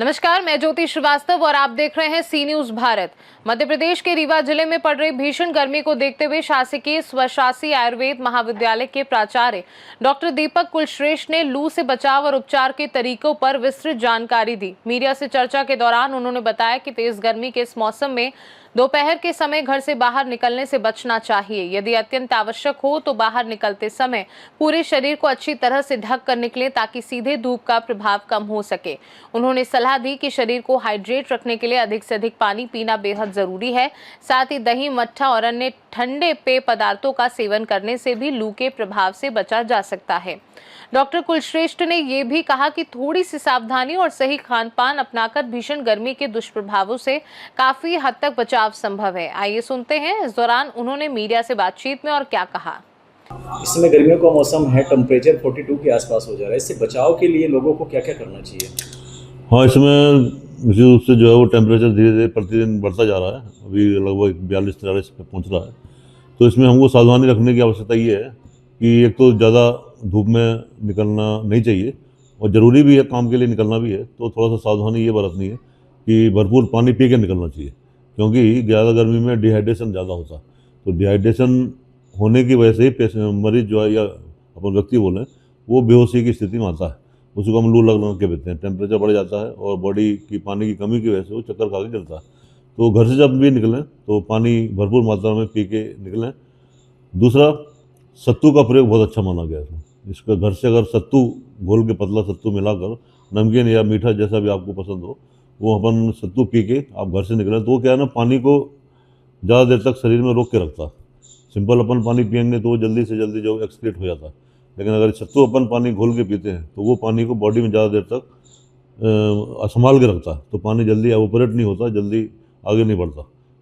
नमस्कार, मैं ज्योति श्रीवास्तव और आप देख रहे हैं सी न्यूज भारत। मध्य प्रदेश के रीवा जिले में पड़ रही भीषण गर्मी को देखते हुए शासकीय स्वशासी आयुर्वेद महाविद्यालय के प्राचार्य डॉक्टर दीपक कुलश्रेष्ठ ने लू से बचाव और उपचार के तरीकों पर विस्तृत जानकारी दी। मीडिया से चर्चा के दौरान उन्होंने बताया कि तेज गर्मी के इस मौसम में दोपहर के समय घर से बाहर निकलने से बचना चाहिए। यदि अत्यंत आवश्यक हो तो बाहर निकलते समय पूरे शरीर को अच्छी तरह से ढक कर निकलें ताकि सीधे धूप का प्रभाव कम हो सके। उन्होंने सलाह दी कि शरीर को हाइड्रेट रखने के लिए अधिक से अधिक पानी पीना बेहद जरूरी है। साथ ही दही, मट्ठा और अन्य ठंडे पेय पदार्थों का सेवन करने से भी लू के प्रभाव से बचा जा सकता है। डॉक्टर कुलश्रेष्ठ ने ये भी कहा कि थोड़ी सी सावधानी और सही खान पान अपनाकर भीषण गर्मी के दुष्प्रभावों से काफी हद तक बचाव संभव है। आइए सुनते हैं इस दौरान उन्होंने मीडिया से बातचीत में और क्या कहा। इस समय गर्मियों का मौसम है, टेम्परेचर 42 के आसपास हो जा रहा है। इससे बचाव के लिए लोगों को क्या क्या करना चाहिए? हाँ, इसमें विशेष रूप से जो है वो टेम्परेचर धीरे धीरे प्रतिदिन बढ़ता जा रहा है। अभी लगभग 42-43 पे पहुँच रहा है। तो इसमें हमको सावधानी रखने की आवश्यकता ये है कि एक तो ज़्यादा धूप में निकलना नहीं चाहिए और ज़रूरी भी है, काम के लिए निकलना भी है। तो थोड़ा सा सावधानी ये बरतनी है कि भरपूर पानी पी के निकलना चाहिए, क्योंकि ज़्यादा गर्मी में डिहाइड्रेशन ज़्यादा होता है। तो डिहाइड्रेशन होने की वजह से ही मरीज जो है या अपन व्यक्ति बोलें वो बेहोशी की स्थिति में आता है। उसको हम लू लगना के कहते हैं। टेम्परेचर बढ़ जाता है और बॉडी की पानी की कमी की वजह से वो चक्कर खा के चलता है। तो घर से जब भी निकलें तो पानी भरपूर मात्रा में पी के निकलें। दूसरा, सत्तू का प्रयोग बहुत अच्छा माना गया है। इसका घर से अगर सत्तू घोल के, पतला सत्तू मिलाकर, नमकीन या मीठा जैसा भी आपको पसंद हो, वो अपन सत्तू पी के आप घर से निकलें तो वो क्या है ना, पानी को ज़्यादा देर तक शरीर में रोक के रखता है। सिंपल अपन पानी पियेंगे तो वो जल्दी से जल्दी जो एक्सक्रीट हो जाता है, लेकिन अगर सत्तू अपन पानी घोल के पीते हैं तो वो पानी को बॉडी में ज़्यादा देर तक संभाल के रखता है। तो पानी जल्दी एवोपरेट नहीं होता, जल्दी आगे नहीं बढ़ता।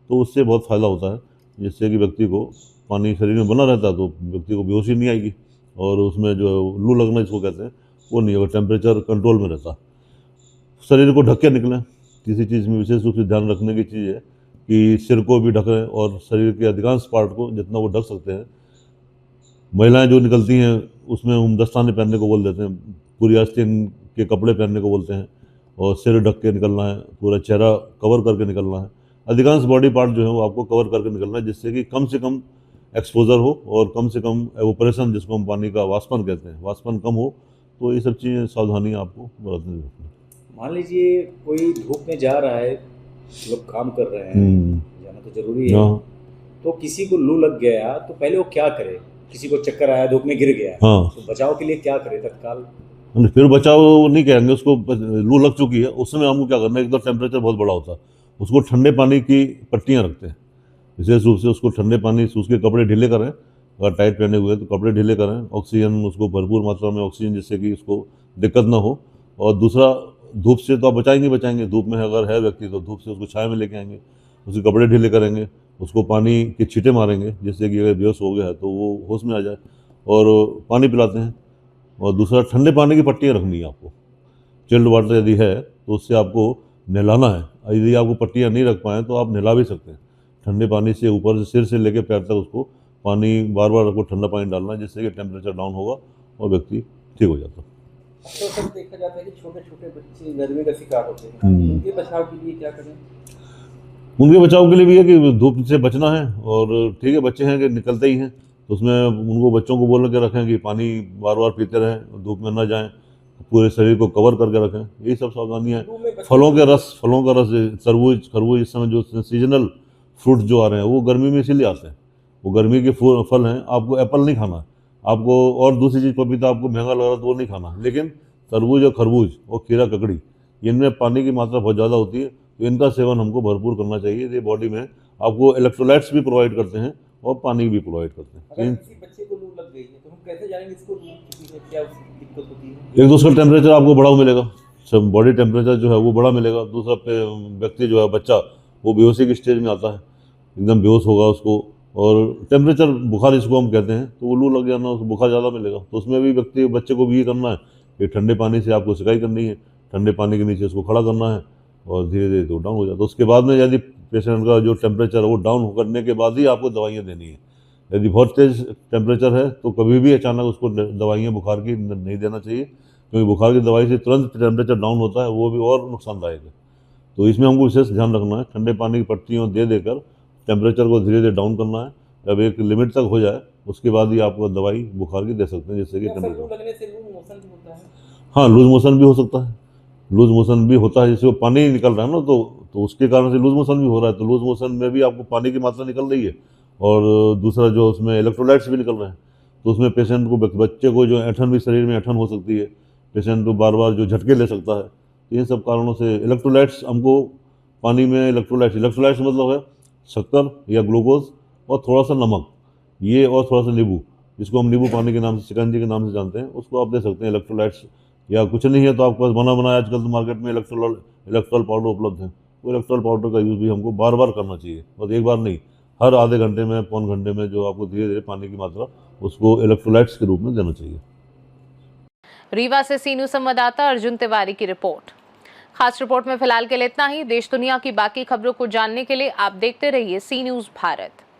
तो उससे बहुत फ़ायदा होता है, जिससे कि व्यक्ति को पानी शरीर में बना रहता है तो व्यक्ति को बेहोशी नहीं आएगी और उसमें जो लू लगना जिसको कहते हैं वो नहीं होगा। टेम्परेचर कंट्रोल में रहता है। शरीर को ढक के निकलें। किसी चीज़ में विशेष रूप से ध्यान रखने की चीज़ है कि सिर को भी ढकें और शरीर के अधिकांश पार्ट को जितना वो ढक सकते हैं। महिलाएं जो निकलती हैं उसमें हम दस्ताने पहनने को बोल देते हैं, पूरी आस्तीन के कपड़े पहनने को बोलते हैं और सिर ढक के निकलना है, पूरा चेहरा कवर करके निकलना है। अधिकांश बॉडी पार्ट जो है वो आपको कवर करके निकलना है, जिससे कि कम से कम एक्सपोजर हो और कम से कम एवोपरेशन, जिसको हम पानी का वाष्पन कहते हैं, वाष्पन कम हो। तो ये सब चीज़ें सावधानी आपको बरतनी है। मान लीजिए कोई धूप में जा रहा है, लोग काम कर रहे हैं, जाना तो जरूरी है, तो किसी को लू लग गया तो पहले वो क्या करे? किसी को चक्कर आया, धूप में गिर गया, तो बचाव के लिए क्या करे तत्काल? फिर बचाव नहीं कहेंगे, उसको लू लग चुकी है उस समय हमको क्या करना है, एक तो टेम्परेचर बहुत बड़ा होता है, उसको ठंडे पानी की पट्टियाँ रखते हैं। विशेष रूप से उसको ठंडे पानी से उसके कपड़े ढीले करें, अगर टाइट पहने हुए तो कपड़े ढीले करें। ऑक्सीजन, उसको भरपूर मात्रा में ऑक्सीजन, जिससे कि उसको दिक्कत ना हो। और दूसरा, धूप से तो आप बचाएंगे। धूप में अगर है व्यक्ति तो धूप से उसको छाया में लेके आएंगे, उसके कपड़े ढीले करेंगे, उसको पानी के छींटे मारेंगे, जिससे कि अगर बेहोश हो गया है तो वो होश में आ जाए, और पानी पिलाते हैं। और दूसरा, ठंडे पानी की पट्टियाँ रखनी है आपको। चिल्ड वाटर यदि है तो उससे आपको नहलाना है। यदि आपको पट्टियाँ नहीं रख पाएँ तो आप नहला भी सकते हैं। ठंडे पानी से ऊपर से सिर से लेकर पैर तक उसको पानी बार बार आपको ठंडा पानी डालना है, जिससे कि टेम्परेचर डाउन होगा और व्यक्ति ठीक हो जाता है। तो सब देखा जाता है कि छोटे छोटे बच्चे गर्मी का शिकार होते हैं, उनके बचाव के लिए क्या करें? उनके बचाव के लिए भी है कि धूप से बचना है। और ठीक है, बच्चे हैं कि निकलते ही हैं, तो उसमें उनको, बच्चों को बोल के रखें कि पानी बार बार पीते रहें, धूप में ना जाएं, पूरे शरीर को कवर करके रखें। यही सब सावधानियाँ हैं। फलों का रस, तरबूज, खरबूज, इस समय जो सीजनल फ्रूट जो आ रहे हैं वो गर्मी में इसीलिए आते हैं, वो गर्मी के फल हैं। आपको एप्पल नहीं खाना, आपको और दूसरी चीज़, पपीता आपको महंगा लग रहा है तो वो नहीं खाना, लेकिन तरबूज और खरबूज और खीरा, ककड़ी, इनमें पानी की मात्रा बहुत ज़्यादा होती है, तो इनका सेवन हमको भरपूर करना चाहिए। ये बॉडी में आपको इलेक्ट्रोलाइट्स भी प्रोवाइड करते हैं और पानी भी प्रोवाइड करते हैं। अगर किसी बच्चे को लू लग गई है तो हम कैसे जानेंगे इसको लू किसी में क्या दिक्कत होती है? एक, दूसरा टेम्परेचर आपको बढ़ा मिलेगा, सब बॉडी टेम्परेचर जो है वो बढ़ा मिलेगा। दूसरा, व्यक्ति जो है, बच्चा, वो बेहोशी की स्टेज में आता है, एकदम बेहोश होगा उसको, और टेम्परेचर बुखार जिसको हम कहते हैं, तो वो लू लग जाना, उसको बुखार ज़्यादा मिलेगा। तो उसमें भी बच्चे को भी ये करना है कि ठंडे पानी से आपको सिकाई करनी है, ठंडे पानी के नीचे उसको खड़ा करना है और धीरे धीरे तो डाउन हो जाता है। उसके बाद में यदि पेशेंट का जो टेम्परेचर है वो डाउन करने के बाद ही आपको दवाइयाँ देनी है। यदि बहुत तेज़ टेम्परेचर है तो कभी भी अचानक उसको दवाइयाँ बुखार की नहीं देना चाहिए। क्योंकि बुखार की दवाई से तुरंत टेम्परेचर डाउन होता है, वो भी और नुकसानदायक है। तो इसमें हमको विशेष ध्यान रखना है, ठंडे पानी की पट्टियों दे देकर टेम्परेचर को धीरे धीरे डाउन करना है। जब एक लिमिट तक हो जाए उसके बाद ही आपको दवाई बुखार की दे सकते हैं, जिससे कि क्या सर, लू टेम्परेचर। लगने से लूज मोशन भी होता है? हाँ, लूज मोशन भी हो सकता है। लूज मोशन भी होता है, जैसे वो पानी निकल रहा है ना, तो उसके कारण से लूज मोशन भी हो रहा है। तो लूज मोशन में भी आपको पानी की मात्रा निकल रही है, और दूसरा जो उसमें इलेक्ट्रोलाइट्स भी निकल रहे हैं। तो उसमें पेशेंट को, बच्चे को जो ऐंठन भी, शरीर में ऐंठन हो सकती है, पेशेंट को बार बार जो झटके ले सकता है। इन सब कारणों से इलेक्ट्रोलाइट्स हमको पानी में, इलेक्ट्रोलाइट्स मतलब है शक्कर या ग्लूकोज और थोड़ा सा नमक, ये और थोड़ा सा नींबू, जिसको हम नींबू पानी के नाम से, शिकंजी के नाम से जानते हैं, उसको आप दे सकते हैं इलेक्ट्रोलाइट्स। या कुछ नहीं है तो आपके पास बना बनाया आजकल तो मार्केट में इलेक्ट्रोल पाउडर उपलब्ध है। वो इलेक्ट्रोल पाउडर का यूज़ भी हमको बार बार करना चाहिए, बस एक बार नहीं, हर आधे घंटे में, पौन घंटे में, जो आपको धीरे धीरे पानी की मात्रा उसको इलेक्ट्रोलाइट्स के रूप में देना चाहिए। रीवा से सी न्यूज संवाददाता अर्जुन तिवारी की रिपोर्ट। खास रिपोर्ट में फिलहाल के लिए इतना ही। देश दुनिया की बाकी खबरों को जानने के लिए आप देखते रहिए सी न्यूज भारत।